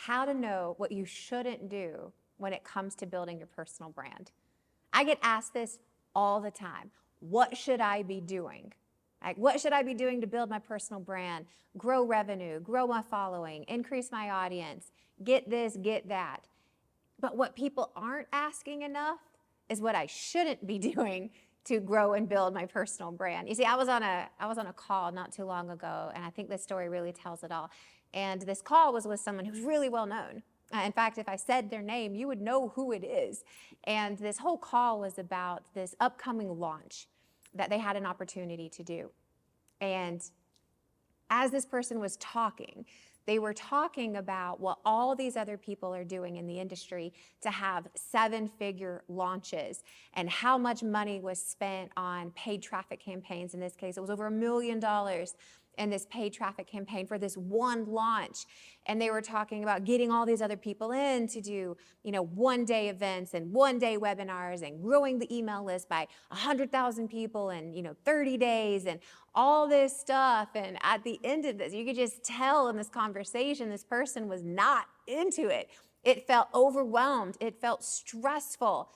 how to know what you shouldn't do when it comes to building your personal brand. I get asked this all the time. What should I be doing? Like, what should I be doing to build my personal brand, grow revenue, grow my following, increase my audience, get this, get that? But what people aren't asking enough is what I shouldn't be doing to grow and build my personal brand. You see, I was on a call not too long ago, and I think this story really tells it all. And this call was with someone who's really well known. In fact, if I said their name, you would know who it is. And this whole call was about this upcoming launch that they had an opportunity to do. And as this person was talking, they were talking about what all these other people are doing in the industry to have 7-figure launches and how much money was spent on paid traffic campaigns. In this case, it was over $1 million in this paid traffic campaign for this one launch. And they were talking about getting all these other people in to do, one-day events and one-day webinars and growing the email list by 100,000 people in, 30 days and all this stuff. And at the end of this, you could just tell in this conversation, this person was not into it. It felt overwhelmed. It felt stressful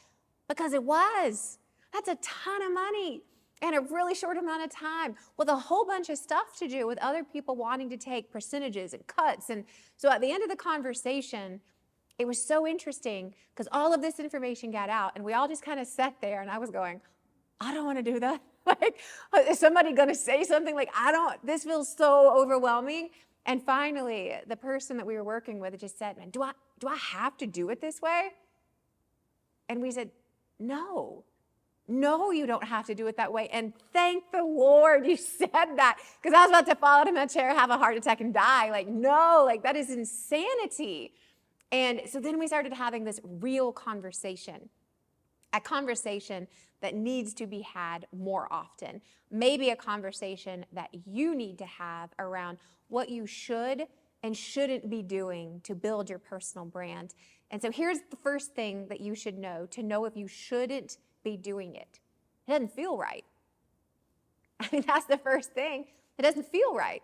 because it was. That's a ton of money in a really short amount of time with a whole bunch of stuff to do with other people wanting to take percentages and cuts. And so at the end of the conversation, it was so interesting because all of this information got out and we all just kind of sat there and I was going, I don't want to do that. Like, is somebody going to say something? Like, this feels so overwhelming. And finally, the person that we were working with just said, man, do I have to do it this way? And we said, no, you don't have to do it that way. And thank the Lord you said that, because I was about to fall out of my chair, have a heart attack and die. Like, no, like that is insanity. And so then we started having this real conversation, a conversation that needs to be had more often. Maybe a conversation that you need to have around what you should and shouldn't be doing to build your personal brand. And so here's the first thing that you should know to know if you shouldn't be doing it. It doesn't feel right. I mean, that's the first thing. It doesn't feel right.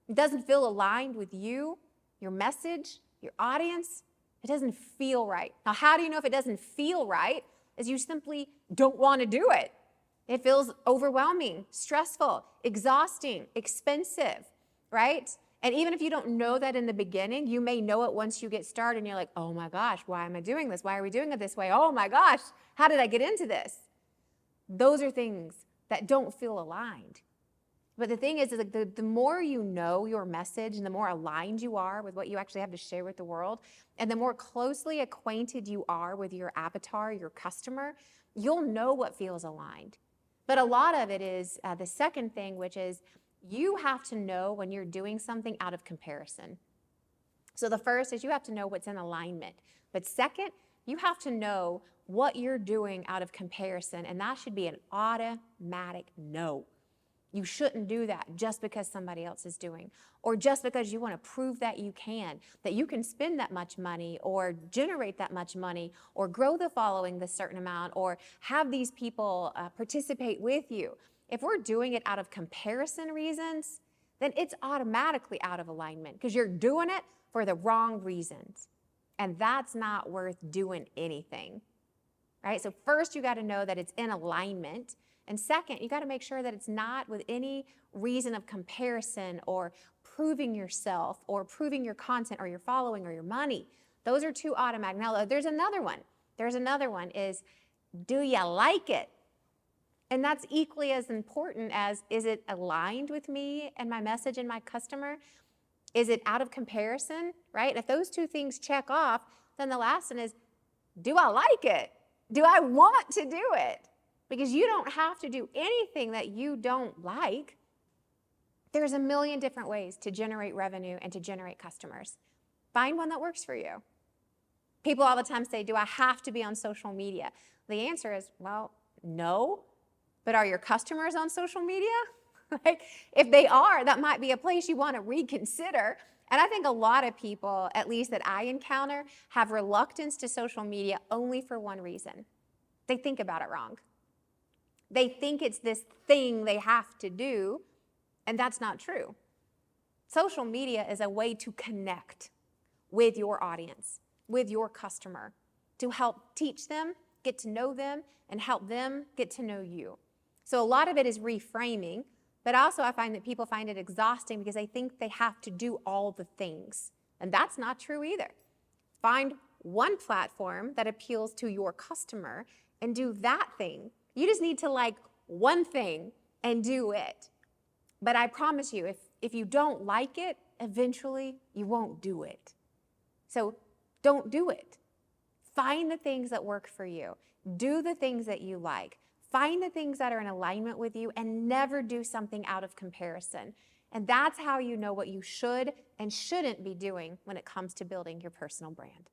It doesn't feel aligned with you, your message, your audience. It doesn't feel right. Now, how do you know if it doesn't feel right? Is you simply don't want to do it. It feels overwhelming, stressful, exhausting, expensive, right? And even if you don't know that in the beginning, you may know it once you get started and you're like, oh my gosh, why am I doing this? Why are we doing it this way? Oh my gosh, how did I get into this? Those are things that don't feel aligned. But the thing is the more you know your message and the more aligned you are with what you actually have to share with the world, and the more closely acquainted you are with your avatar, your customer, you'll know what feels aligned. But a lot of it is the second thing, which is you have to know when you're doing something out of comparison. So the first is you have to know what's in alignment. But second, you have to know what you're doing out of comparison, and that should be an automatic no. You shouldn't do that just because somebody else is doing, or just because you want to prove that you can spend that much money or generate that much money or grow the following this certain amount or have these people participate with you. If we're doing it out of comparison reasons, then it's automatically out of alignment because you're doing it for the wrong reasons. And that's not worth doing anything, right? So first you got to know that it's in alignment. And second, you got to make sure that it's not with any reason of comparison or proving yourself or proving your content or your following or your money. Those are two automatic. Now, there's another one. Is, do you like it? And that's equally as important as, is it aligned with me and my message and my customer? Is it out of comparison, right? If those two things check off, then the last one is, do I like it? Do I want to do it? Because you don't have to do anything that you don't like. There's a million different ways to generate revenue and to generate customers. Find one that works for you. People all the time say, do I have to be on social media? The answer is, well, no. But are your customers on social media? Like, if they are, that might be a place you want to reconsider. And I think a lot of people, at least that I encounter, have reluctance to social media only for one reason. They think about it wrong. They think it's this thing they have to do, and that's not true. Social media is a way to connect with your audience, with your customer, to help teach them, get to know them, and help them get to know you. So a lot of it is reframing, but also I find that people find it exhausting because they think they have to do all the things. And that's not true either. Find one platform that appeals to your customer and do that thing. You just need to like one thing and do it. But I promise you, if you don't like it, eventually you won't do it. So don't do it. Find the things that work for you. Do the things that you like. Find the things that are in alignment with you and never do something out of comparison. And that's how you know what you should and shouldn't be doing when it comes to building your personal brand.